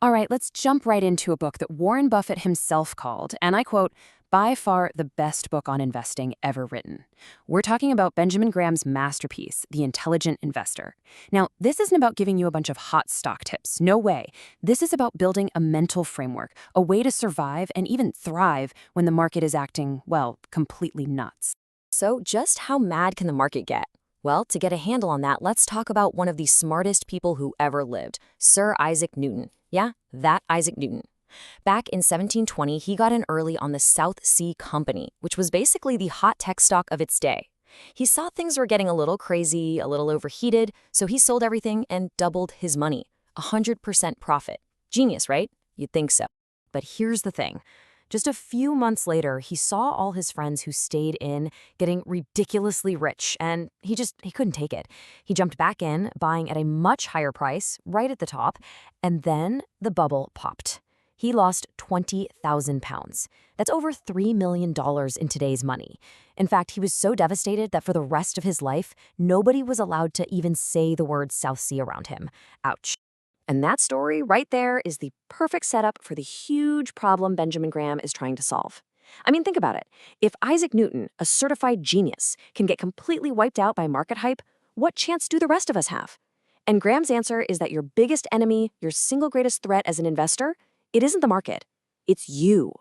All right, let's jump right into a book that Warren Buffett himself called, and I quote, by far the best book on investing ever written. We're talking about Benjamin Graham's masterpiece, The Intelligent Investor. Now, this isn't about giving you a bunch of hot stock tips. No way. This is about building a mental framework, a way to survive and even thrive when the market is acting, well, completely nuts. So, just how mad can the market get? Well, to get a handle on that, let's talk about one of the smartest people who ever lived, Sir Isaac Newton. Yeah, that Isaac Newton. Back in 1720, he got in early on the South Sea Company, which was basically the hot tech stock of its day. He saw things were getting a little crazy, a little overheated, so he sold everything and doubled his money. 100% profit. Genius, right? You'd think so. But here's the thing. Just a few months later, he saw all his friends who stayed in getting ridiculously rich, and he couldn't take it. He jumped back in, buying at a much higher price, right at the top, and then the bubble popped. He lost 20,000 pounds. That's over $3 million in today's money. In fact, he was so devastated that for the rest of his life, nobody was allowed to even say the word South Sea around him. Ouch. And that story right there is the perfect setup for the huge problem Benjamin Graham is trying to solve. I mean, think about it. If Isaac Newton, a certified genius, can get completely wiped out by market hype, what chance do the rest of us have? And Graham's answer is that your biggest enemy, your single greatest threat as an investor, it isn't the market. It's you.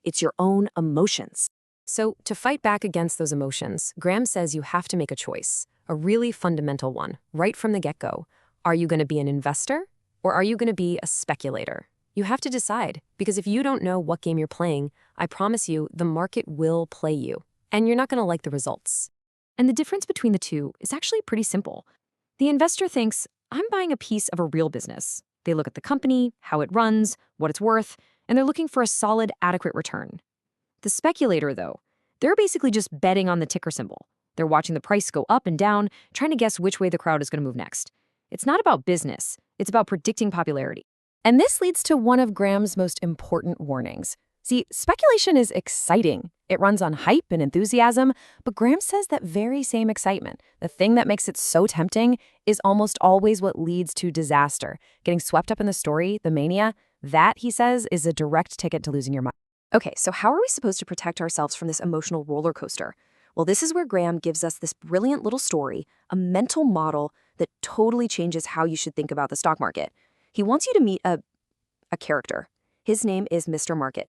It's your own emotions. So, to fight back against those emotions, Graham says you have to make a choice, a really fundamental one, right from the get-go. Are you going to be an investor? Or are you going to be a speculator? You have to decide, because if you don't know what game you're playing, I promise you the market will play you, and you're not going to like the results. And the difference between the two is actually pretty simple. The investor thinks, I'm buying a piece of a real business. They look at the company, how it runs, what it's worth, and they're looking for a solid, adequate return. The speculator, though, they're basically just betting on the ticker symbol. They're watching the price go up and down, trying to guess which way the crowd is going to move next. It's not about business. It's about predicting popularity. And this leads to one of Graham's most important warnings. See, speculation is exciting. It runs on hype and enthusiasm, but Graham says that very same excitement, the thing that makes it so tempting, is almost always what leads to disaster. Getting swept up in the story, the mania, that, he says, is a direct ticket to losing your mind. Okay, so how are we supposed to protect ourselves from this emotional roller coaster? Well, this is where Graham gives us this brilliant little story, a mental model that totally changes how you should think about the stock market. He wants you to meet a character. His name is Mr. Market.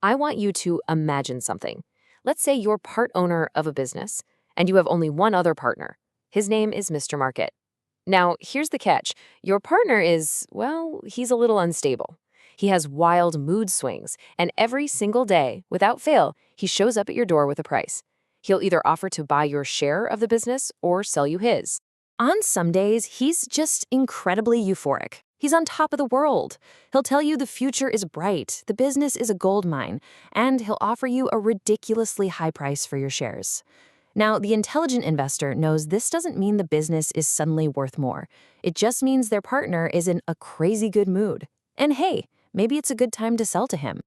I want you to imagine something. Let's say you're part owner of a business, and you have only one other partner. His name is Mr. Market. Now, here's the catch. Your partner is, well, he's a little unstable. He has wild mood swings, and every single day, without fail, he shows up at your door with a price. He'll either offer to buy your share of the business or sell you his. On some days, he's just incredibly euphoric. He's on top of the world. He'll tell you the future is bright, the business is a gold mine, and he'll offer you a ridiculously high price for your shares. Now, the intelligent investor knows this doesn't mean the business is suddenly worth more. It just means their partner is in a crazy good mood. And hey, maybe it's a good time to sell to him.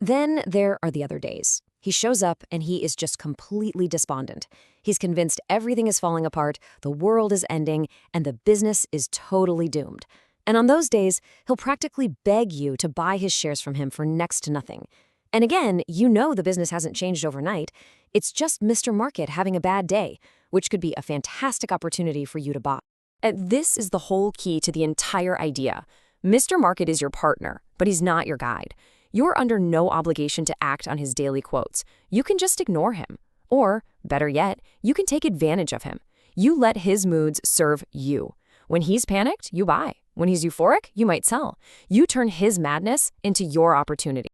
Then there are the other days. He shows up and he is just completely despondent. He's convinced everything is falling apart, the world is ending, and the business is totally doomed. And on those days, he'll practically beg you to buy his shares from him for next to nothing. And again, you know the business hasn't changed overnight. It's just Mr. Market having a bad day, which could be a fantastic opportunity for you to buy. And this is the whole key to the entire idea. Mr. Market is your partner, but he's not your guide. You're under no obligation to act on his daily quotes. You can just ignore him. Or, better yet, you can take advantage of him. You let his moods serve you. When he's panicked, you buy. When he's euphoric, you might sell. You turn his madness into your opportunity.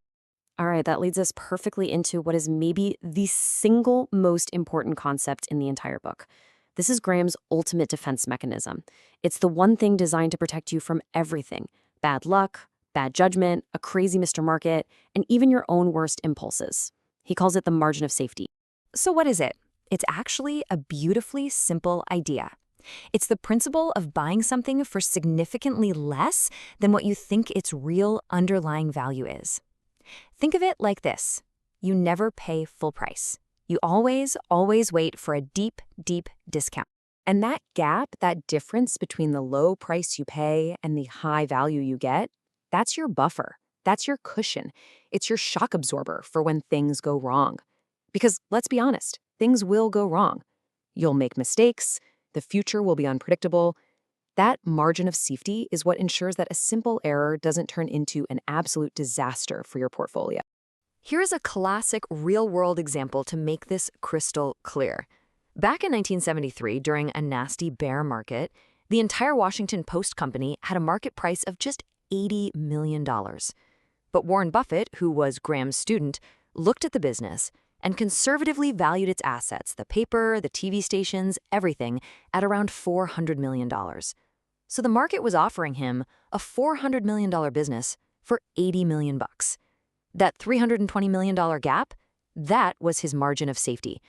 All right, that leads us perfectly into what is maybe the single most important concept in the entire book. This is Graham's ultimate defense mechanism. It's the one thing designed to protect you from everything: bad luck, bad judgment, a crazy Mr. Market, and even your own worst impulses. He calls it the margin of safety. So what is it? It's actually a beautifully simple idea. It's the principle of buying something for significantly less than what you think its real underlying value is. Think of it like this. You never pay full price. You always wait for a deep, deep discount. And that gap, that difference between the low price you pay and the high value you get, That's your buffer. That's your cushion. It's your shock absorber for when things go wrong. Because let's be honest, things will go wrong. You'll make mistakes. The future will be unpredictable. That margin of safety is what ensures that a simple error doesn't turn into an absolute disaster for your portfolio. Here's a classic real-world example to make this crystal clear. Back in 1973, during a nasty bear market, the entire Washington Post company had a market price of just $80 million. But Warren Buffett, who was Graham's student, looked at the business and conservatively valued its assets, the paper, the TV stations, everything, at around $400 million. So the market was offering him a $400 million business for $80 million bucks. That $320 million gap, that was his margin of safety.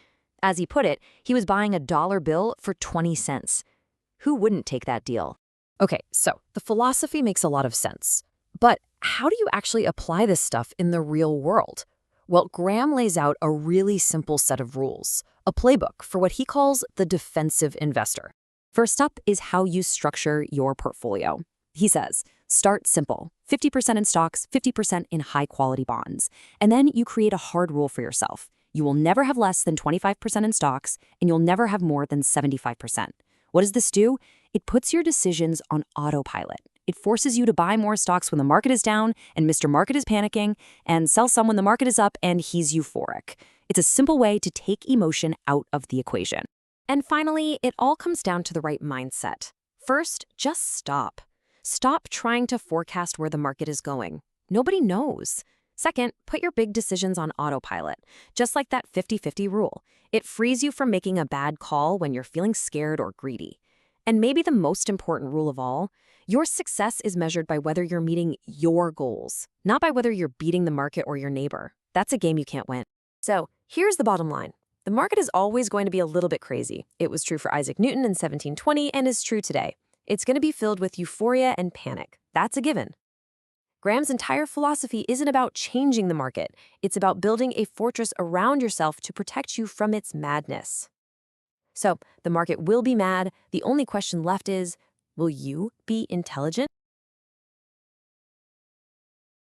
As he put it, he was buying a dollar bill for 20 cents. Who wouldn't take that deal? Okay, so the philosophy makes a lot of sense. But how do you actually apply this stuff in the real world? Well, Graham lays out a really simple set of rules, a playbook for what he calls the defensive investor. First up is how you structure your portfolio. He says, start simple, 50% in stocks, 50% in high-quality bonds. And then you create a hard rule for yourself. You will never have less than 25% in stocks, and you'll never have more than 75%. What does this do? It puts your decisions on autopilot. It forces you to buy more stocks when the market is down and Mr. Market is panicking, and sell some when the market is up and he's euphoric. It's a simple way to take emotion out of the equation. And finally, it all comes down to the right mindset. First, just stop. Stop trying to forecast where the market is going. Nobody knows. Second, put your big decisions on autopilot, just like that 50-50 rule. It frees you from making a bad call when you're feeling scared or greedy. And maybe the most important rule of all, your success is measured by whether you're meeting your goals, not by whether you're beating the market or your neighbor. That's a game you can't win. So here's the bottom line. The market is always going to be a little bit crazy. It was true for Isaac Newton in 1720 and is true today. It's going to be filled with euphoria and panic. That's a given. Graham's entire philosophy isn't about changing the market. It's about building a fortress around yourself to protect you from its madness. So the market will be mad. The only question left is, will you be intelligent?